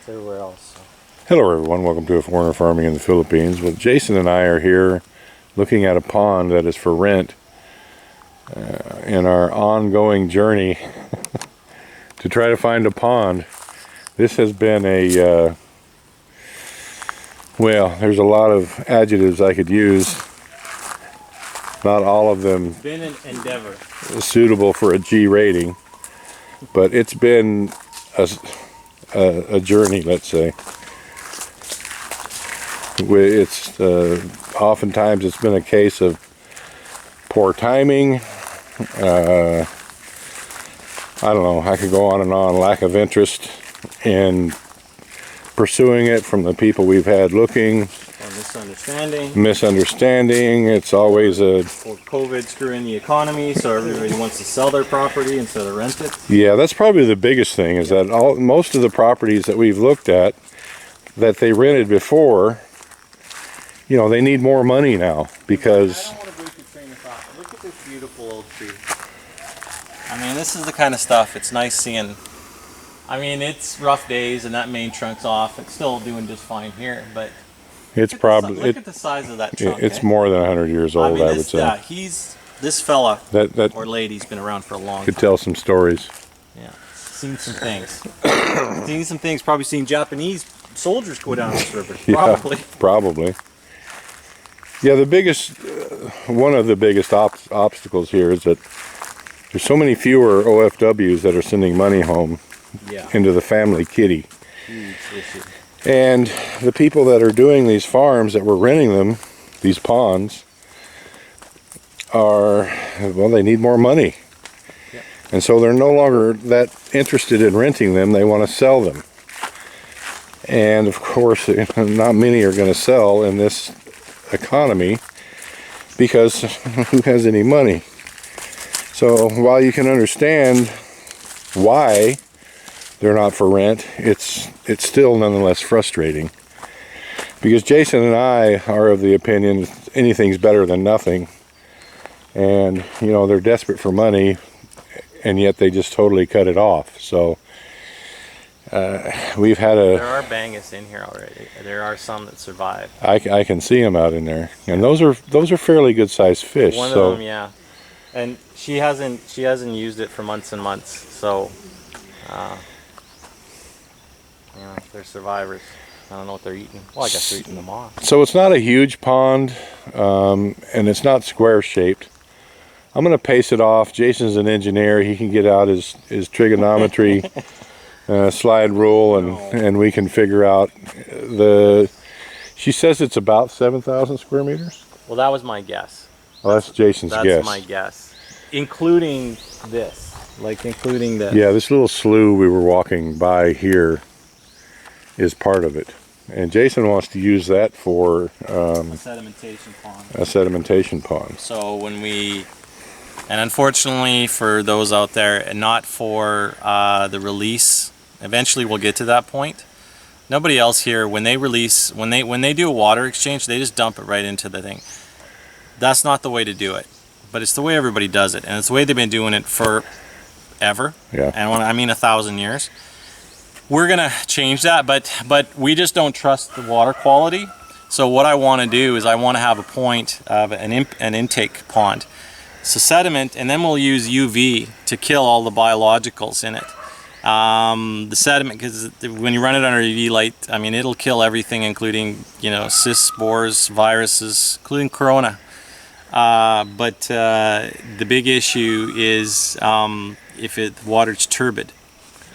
everywhere else. So. Hello everyone, welcome to A Foreigner Farming in the Philippines. Well, Jason and I are here looking at a pond that is for rent in our ongoing journey to try to find a pond. This has been a, well, there's a lot of adjectives I could use. Not all of them It's been an endeavor. Suitable for a G rating, but it's been a journey, let's say. It's oftentimes it's been a case of poor timing. I don't know, I could go on and on. Lack of interest in pursuing it from the people we've had looking. Or misunderstanding. It's always a... Or COVID screwing the economy, so everybody wants to sell their property instead of rent it. Yeah, that's probably the biggest thing, is that most of the properties that we've looked at that they rented before, you know, they need more money now because... I don't want to break your train of thought. Look at this beautiful old tree. I mean, this is the kind of stuff it's nice seeing. I mean, it's rough days and that main trunk's off. It's still doing just fine here, but it's probably... Look at the size of that trunk. It's more than 100 years old, I would say. Yeah, this fella that or lady's been around for a long time. Could tell some stories. Yeah, seen some things. Seen some things, probably seen Japanese soldiers go down this river. Probably. Yeah, probably. Yeah, the biggest, one of the biggest obstacles here is that there's so many fewer OFWs that are sending money home into the family kitty. Huge issue. And the people that are doing these farms that were renting them, these ponds, are, well, they need more money. Yep. And so they're no longer that interested in renting them, they want to sell them. And of course, not many are going to sell in this economy because who has any money? So while you can understand why they're not for rent, it's still nonetheless frustrating, because Jason and I are of the opinion anything's better than nothing, and you know, they're desperate for money and yet they just totally cut it off. So we've had There are bangus in here already. There are some that survive. I can see them out in there, and those are fairly good sized fish. One so. of them, yeah. And she hasn't used it for months and months. So, you know, they're survivors. I don't know what they're eating. Well, I guess they're eating them off. So it's not a huge pond, and it's not square shaped. I'm going to pace it off. Jason's an engineer. He can get out his trigonometry. Slide rule, and we can figure out she says it's about 7,000 square meters. Well, that was my guess. Well, that's Jason's guess. That's my guess, including this, including this. Yeah, this little slough we were walking by here is part of it, and Jason wants to use that for a sedimentation pond. A sedimentation pond. So when and unfortunately for those out there, not for the release. Eventually we'll get to that point. Nobody else here, when they release, when they do a water exchange, they just dump it right into the thing. That's not the way to do it, but it's the way everybody does it, and it's the way they've been doing it forever. Yeah. And when I mean 1,000 years, we're gonna change that, but we just don't trust the water quality. So what I want to do is I want to have a point of an intake pond. So sediment, and then we'll use UV to kill all the biologicals in it. The sediment, because when you run it under UV light, I mean, it'll kill everything, including, you know, cysts, spores, viruses, including corona. But the big issue is if the water's turbid,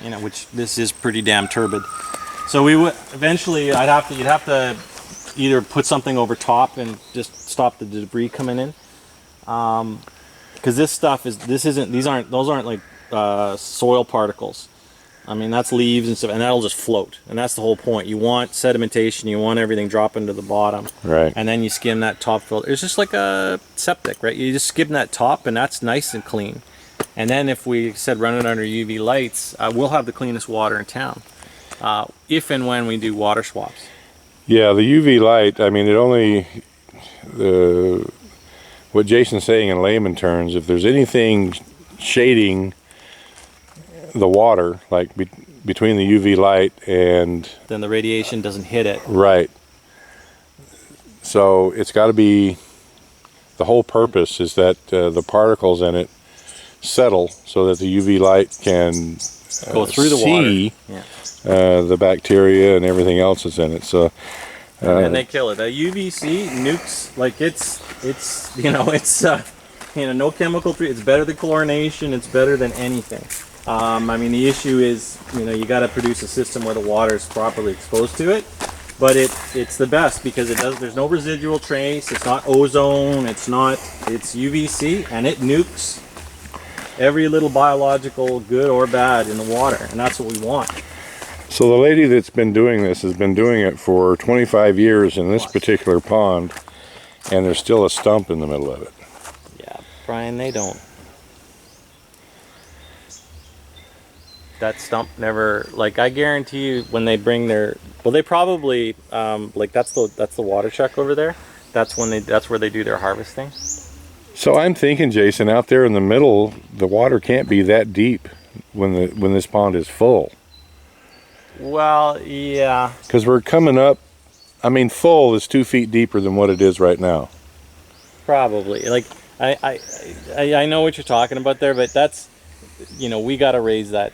you know, which this is pretty damn turbid. So we would eventually, you'd have to either put something over top and just stop the debris coming in, because those aren't like soil particles. I mean, that's leaves and stuff, and that'll just float, and that's the whole point. You want sedimentation, you want everything dropping to the bottom, right? And then you skim that top filter. It's just like a septic, right? You just skim that top, and that's nice and clean. And then if we said run it under UV lights, we'll have the cleanest water in town, if and when we do water swaps. Yeah, the UV light, I mean, what Jason's saying in layman terms, if there's anything shading the water, like between the UV light and Then the radiation doesn't hit it. right. So it's got to be, the whole purpose is that the particles in it settle so that the UV light can Go through the see water. Yeah. the bacteria and everything else that's in it. So And they kill it. The UVC nukes, like it's no chemical treat. It's better than chlorination. It's better than anything. I mean, the issue is, you got to produce a system where the water is properly exposed to it. But it's the best because there's no residual trace. It's not ozone. It's UVC, and it nukes every little biological good or bad in the water, and that's what we want. So the lady that's been doing this has been doing it for 25 years in this particular pond, and there's still a stump in the middle of it. Yeah, Brian, they don't. That stump never, like, I guarantee you when they bring their, well, they probably, that's the water chuck over there. That's where they do their harvesting. So I'm thinking, Jason, out there in the middle, the water can't be that deep when this pond is full. Well, yeah. Because we're coming up, I mean, full is 2 feet deeper than what it is right now. Probably. Like, I know what you're talking about there, but that's, we got to raise that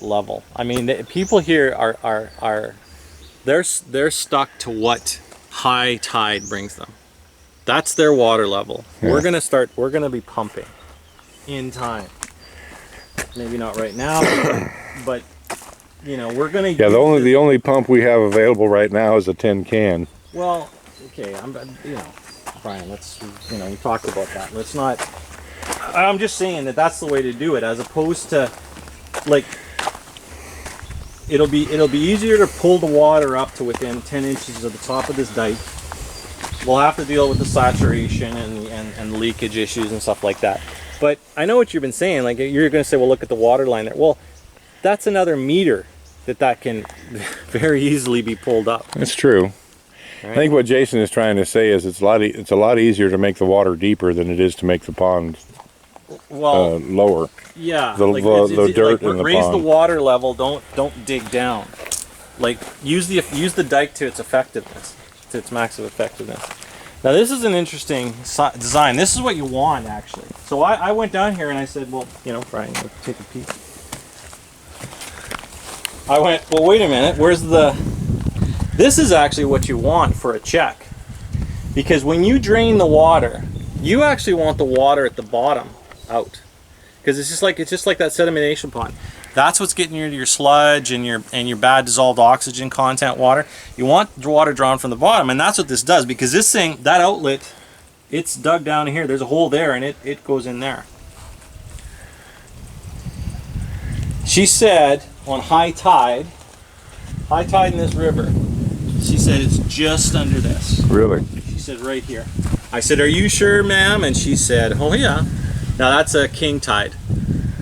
level. I mean, the people here they're stuck to what high tide brings them. That's their water level. Yeah. We're gonna be pumping in time. Maybe not right now, but we're gonna. Yeah, the only pump we have available right now is a tin can. Well, okay, Brian, we talked about that. Let's not. I'm just saying that's the way to do it, as opposed to, like, it'll be easier to pull the water up to within 10 inches of the top of this dike. We'll have to deal with the saturation and leakage issues and stuff like that. But I know what you've been saying. Like, you're going to say, well, look at the water line there. Well, that's another meter that can very easily be pulled up. That's true. Right? I think what Jason is trying to say is it's a lot easier to make the water deeper than it is to make the pond lower. Yeah, the dirt in the raise pond. The water level. Don't dig down. Like, use the dike to its effectiveness, to its maximum effectiveness. Now this is an interesting design. This is what you want, actually. So I went down here and I said, well, Brian, let's take a peek. I went, well, wait a minute. This is actually what you want for a check, because when you drain the water, you actually want the water at the bottom out, because it's just like that sedimentation pond. That's what's getting you to your sludge and your bad dissolved oxygen content water. You want the water drawn from the bottom, and that's what this does, because this thing, that outlet, it's dug down here. There's a hole there, and it goes in there. She said on high tide in this river, she said it's just under this. Really? She said right here. I said, are you sure, ma'am? And she said, oh yeah. Now that's a king tide.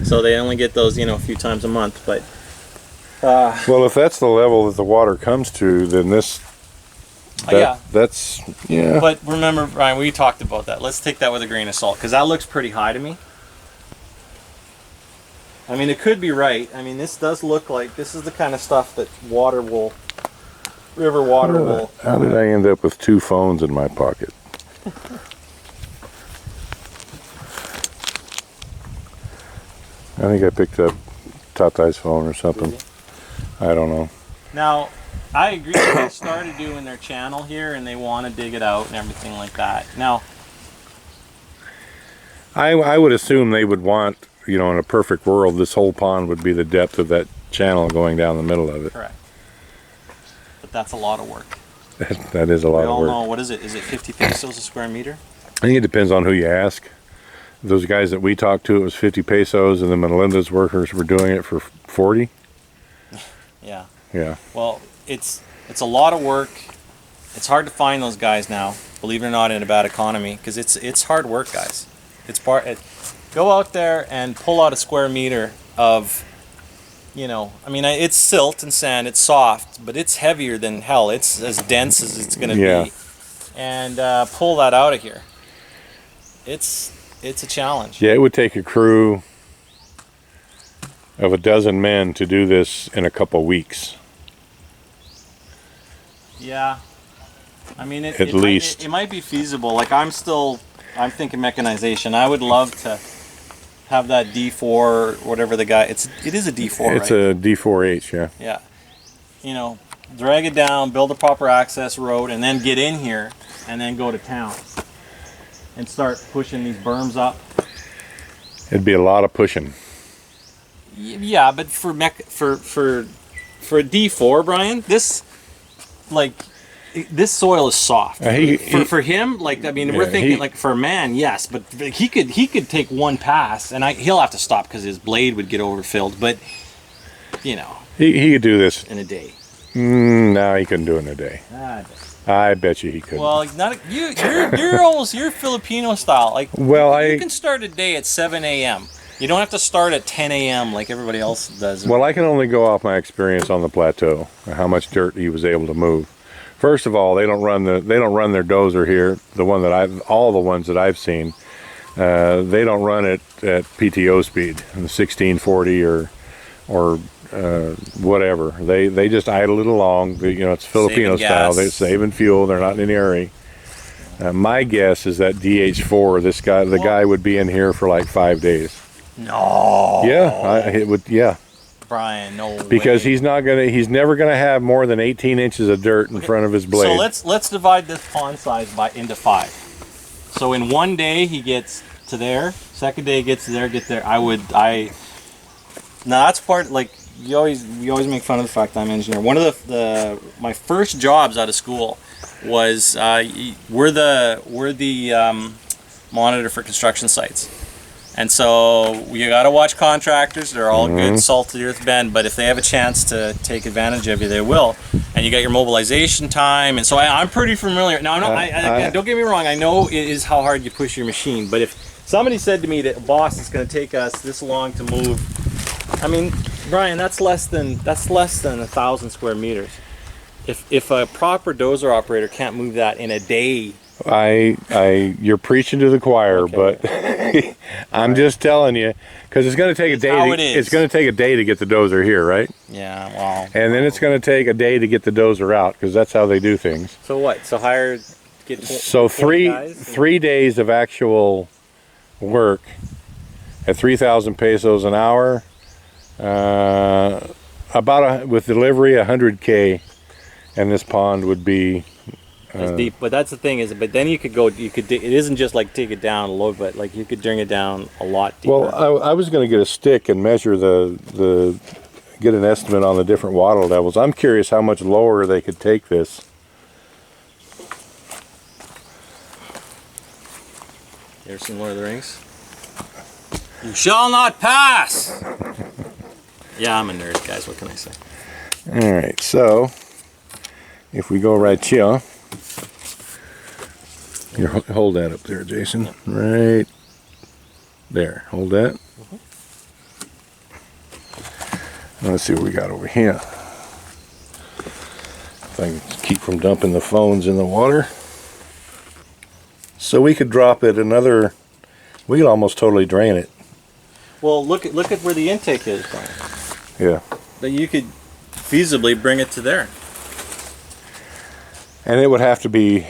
So they only get those, a few times a month, but... well, if that's the level that the water comes to, then that's... Yeah. But remember, Brian, we talked about that. Let's take that with a grain of salt, because that looks pretty high to me. I mean, it could be right. I mean, this does look like, this is the kind of stuff that river water will... How did I end up with 2 phones in my pocket? I think I picked up Tatai's phone or something. I don't know. Now, I agree. They started doing their channel here, and they want to dig it out and everything like that. Now, I would assume they would want, in a perfect world, this whole pond would be the depth of that channel going down the middle of it. Correct. But that's a lot of work. That is a lot of work. We all know, what is it? Is it 50 pesos a square meter? I think it depends on who you ask. Those guys that we talked to, it was 50 pesos, and then Melinda's workers were doing it for 40. Yeah. Yeah. Well, it's a lot of work. It's hard to find those guys now, believe it or not, in a bad economy, because it's hard work, guys. Go out there and pull out a square meter of, I mean, it's silt and sand, it's soft, but it's heavier than hell. It's as dense as it's going to be. And pull that out of here. It's a challenge. Yeah, it would take a crew of a dozen men to do this in a couple weeks. Yeah. I mean, At least. it might be feasible. Like I'm thinking mechanization. I would love to have that D4, whatever the guy. It is a D4. It's right? a D4H, yeah. Yeah. You know, drag it down, build a proper access road, and then get in here, and then go to town, and start pushing these berms up. It'd be a lot of pushing. Yeah, but for a D4, Brian, this soil is soft. For him, like I mean, we're thinking like for a man, yes, but he could take one pass, and he'll have to stop because his blade would get overfilled. But you know, he could do this in a day. No, he couldn't do it in a day. I bet you he could. Well, you're Filipino style. Like, well, you can start a day at 7 a.m. You don't have to start at 10 a.m. like everybody else does. Well, I can only go off my experience on the plateau, how much dirt he was able to move. First of all, they don't run their dozer here. All the ones that I've seen, they don't run it at PTO speed, the 1640 or whatever. They just idle it along. You know, it's Filipino style. They're saving fuel. They're not in any hurry. My guess is that DH4, the guy would be in here for like 5 days. No. Yeah, it would. Yeah. Brian, no Because way. he's never gonna have more than 18 inches of dirt in front of his blade. So let's divide this pond size into 5. So in one day he gets to there. Second day he gets to there. Now that's part, like we always make fun of the fact that I'm an engineer. One of my first jobs out of school was we're the monitor for construction sites. And so you got to watch contractors. They're all good, salt of the earth bend, but if they have a chance to take advantage of you, they will. And you got your mobilization time, and so I'm pretty familiar. Now, don't get me wrong. I know it is how hard you push your machine, but if somebody said to me that, boss, it's going to take us this long to move, I mean, Brian, that's less than 1,000 square meters. If a proper dozer operator can't move that in a day. You're preaching to the choir, but I'm just telling you, because it's going to take a day. It's going to take a day to get the dozer here, right? Yeah, well. And then it's going to take a day to get the dozer out, because that's how they do things. So what? So get. So 3 days of actual work at 3,000 pesos an hour, with delivery 100K, and this pond would be. It's deep, but that's the thing but then it isn't just like take it down a little bit, like you could bring it down a lot deeper. Well, I was going to get a stick and measure get an estimate on the different water levels. I'm curious how much lower they could take this. You ever seen Lord of the Rings? You shall not pass! Yeah, I'm a nerd, guys, what can I say? Alright, so if we go right here, here, hold that up there, Jason. Right there. Hold that. Let's see what we got over here. If I can keep from dumping the phones in the water. So we could drop it we could almost totally drain it. Well, look at where the intake is, Brian. Yeah. But you could feasibly bring it to there. And it would have to be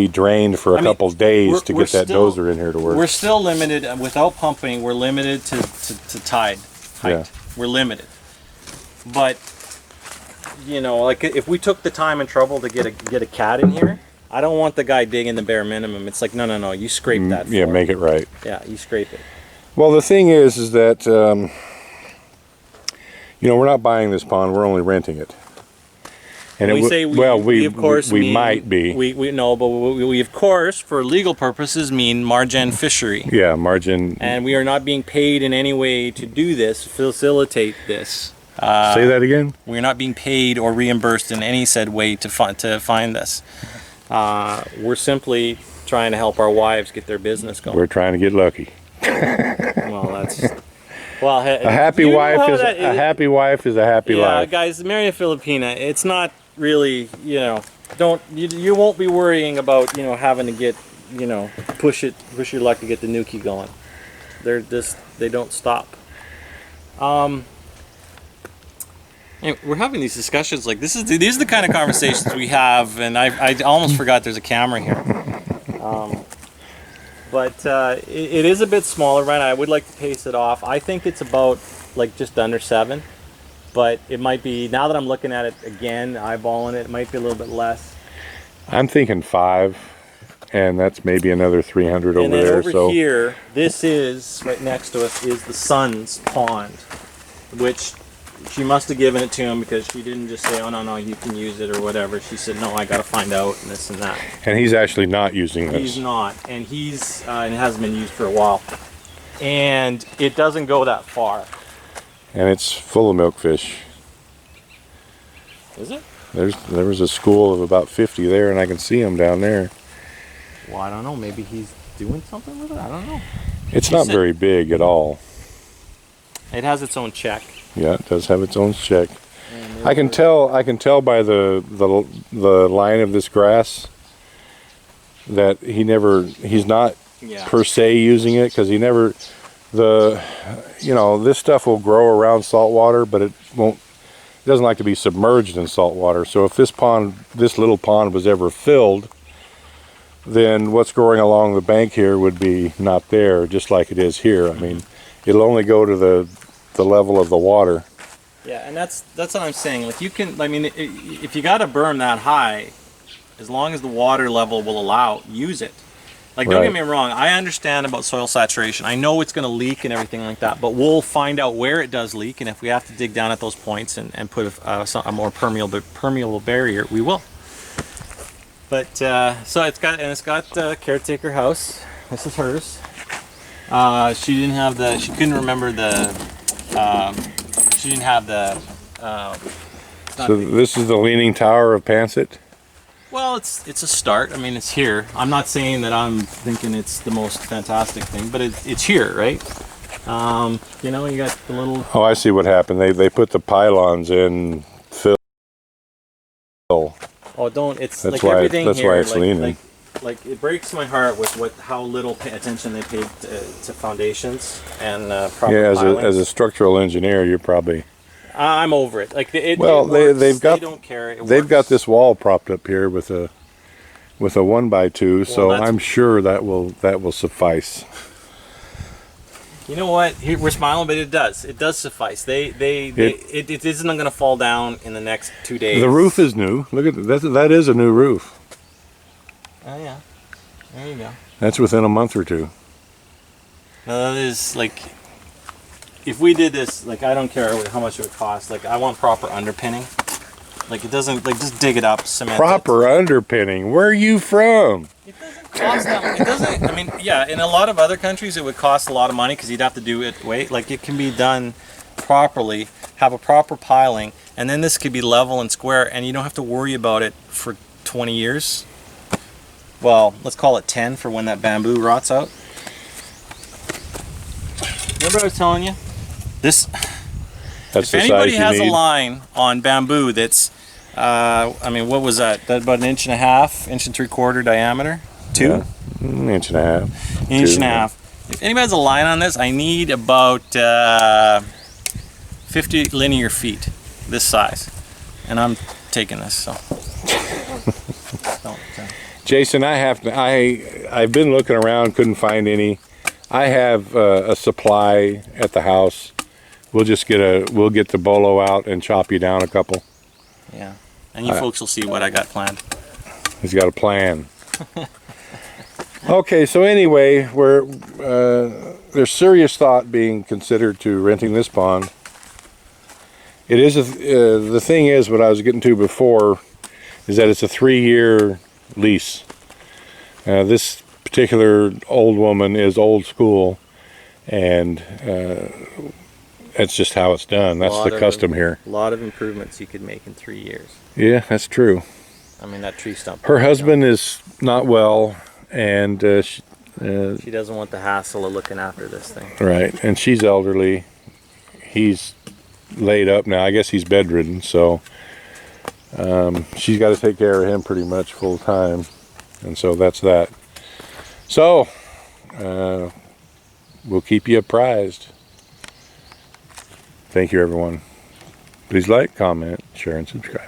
drained for a couple days to get that dozer in here to work. We're still limited without pumping. We're limited to tide height. Yeah. We're limited. But you know, like if we took the time and trouble to get a cat in here, I don't want the guy digging the bare minimum. It's like no, you scrape that. Yeah, make it right. Yeah, you scrape it. Well, the thing is that we're not buying this pond. We're only renting it. And we might be. We of course, for legal purposes, mean margin fishery. Yeah, margin. And we are not being paid in any way to do this, facilitate this. Say that again? We're not being paid or reimbursed in any said way to find this. We're simply trying to help our wives get their business going. We're trying to get lucky. A happy wife is a happy life. Yeah, guys, marry a Filipina. It's not really, you won't be worrying about, having to get, push your luck to get the nuki going. They don't stop. And we're having these discussions like these are the kind of conversations we have, and I almost forgot there's a camera here. But it is a bit smaller, right? I would like to pace it off. I think it's about like just under 7, but it might be, now that I'm looking at it again, eyeballing it, it might be a little bit less. I'm thinking 5, and that's maybe another 300 over and then there. Over so here, this is right next to us is the son's pond, which she must have given it to him because she didn't just say, "Oh no, you can use it" or whatever. She said, "No, I got to find out and this and that." And he's actually not using this. He's not, and and it hasn't been used for a while, and it doesn't go that far. And it's full of milkfish. Is it? There was a school of about 50 there, and I can see them down there. Well, I don't know. Maybe he's doing something with it. I don't know. It's not very big at all. It has its own check. Yeah, it does have its own check. I can tell by the line of this grass that he's not per se using it, because this stuff will grow around salt water, but it doesn't like to be submerged in salt water. So if this little pond was ever filled, then what's growing along the bank here would be not there, just like it is here. I mean, it'll only go to the level of the water. Yeah, and that's what I'm saying. Like, you can, I mean, if you got a berm that high, as long as the water level will allow, use it. Like, don't get me wrong, I understand about soil saturation. I know it's going to leak and everything like that, but we'll find out where it does leak, and if we have to dig down at those points and put a more permeable barrier, we will. But so it's got caretaker house. This is hers. She couldn't remember she didn't have the. So this is the Leaning Tower of Pansett? Well, it's a start. I mean, it's here. I'm not saying that I'm thinking it's the most fantastic thing, but it's here, right? You got the little. Oh, I see what happened. They put the pylons in fill. Oh, don't! It's that's like why everything that's here. Why it's leaning. Like it breaks my heart with how little attention they paid to foundations and proper pilings. As a structural engineer, you're probably. I'm over it. Like they've got. They don't care. They've got this wall propped up here with a 1x2, so I'm sure that will suffice. You know what? We're smiling, but it does. It does suffice. It isn't going to fall down in the next 2 days. The roof is new. Look at that. That is a new roof. Oh yeah, there you go. That's within a month or two. Now that is like, if we did this, like, I don't care how much it would cost. Like, I want proper underpinning. Like, it doesn't, like, just dig it up, cement proper underpinning. Where are you from? It doesn't cost that much. It doesn't. I mean, yeah. In a lot of other countries, it would cost a lot of money because you'd have to do it. Like, it can be done properly, have a proper piling, and then this could be level and square, and you don't have to worry about it for 20 years. Well, let's call it 10 for when that bamboo rots out. Remember I was telling you? If anybody has a line on bamboo that's, I mean, what was that? That about 1.5 inches, 1 3/4 diameter? 2? Yeah, 1.5 inches. 1.5 inches. If anybody has a line on this, I need about 50 linear feet, this size. And I'm taking this, so. Jason, I've been looking around, couldn't find any. I have a supply at the house. We'll get the bolo out and chop you down a couple. Yeah, and you folks will see what I got planned. He's got a plan. Okay, so anyway, there's serious thought being considered to renting this pond. It is the thing is, what I was getting to before is that it's a 3-year lease. This particular old woman is old school, and that's just how it's done. That's the custom here. A lot of improvements you could make in 3 years. Yeah, that's true. I mean, that tree stump. Her husband is not well, and she doesn't want the hassle of looking after this thing. Right, and she's elderly. He's laid up now. I guess he's bedridden, so she's got to take care of him pretty much full time, and so that's that. So we'll keep you apprised. Thank you, everyone. Please like, comment, share, and subscribe.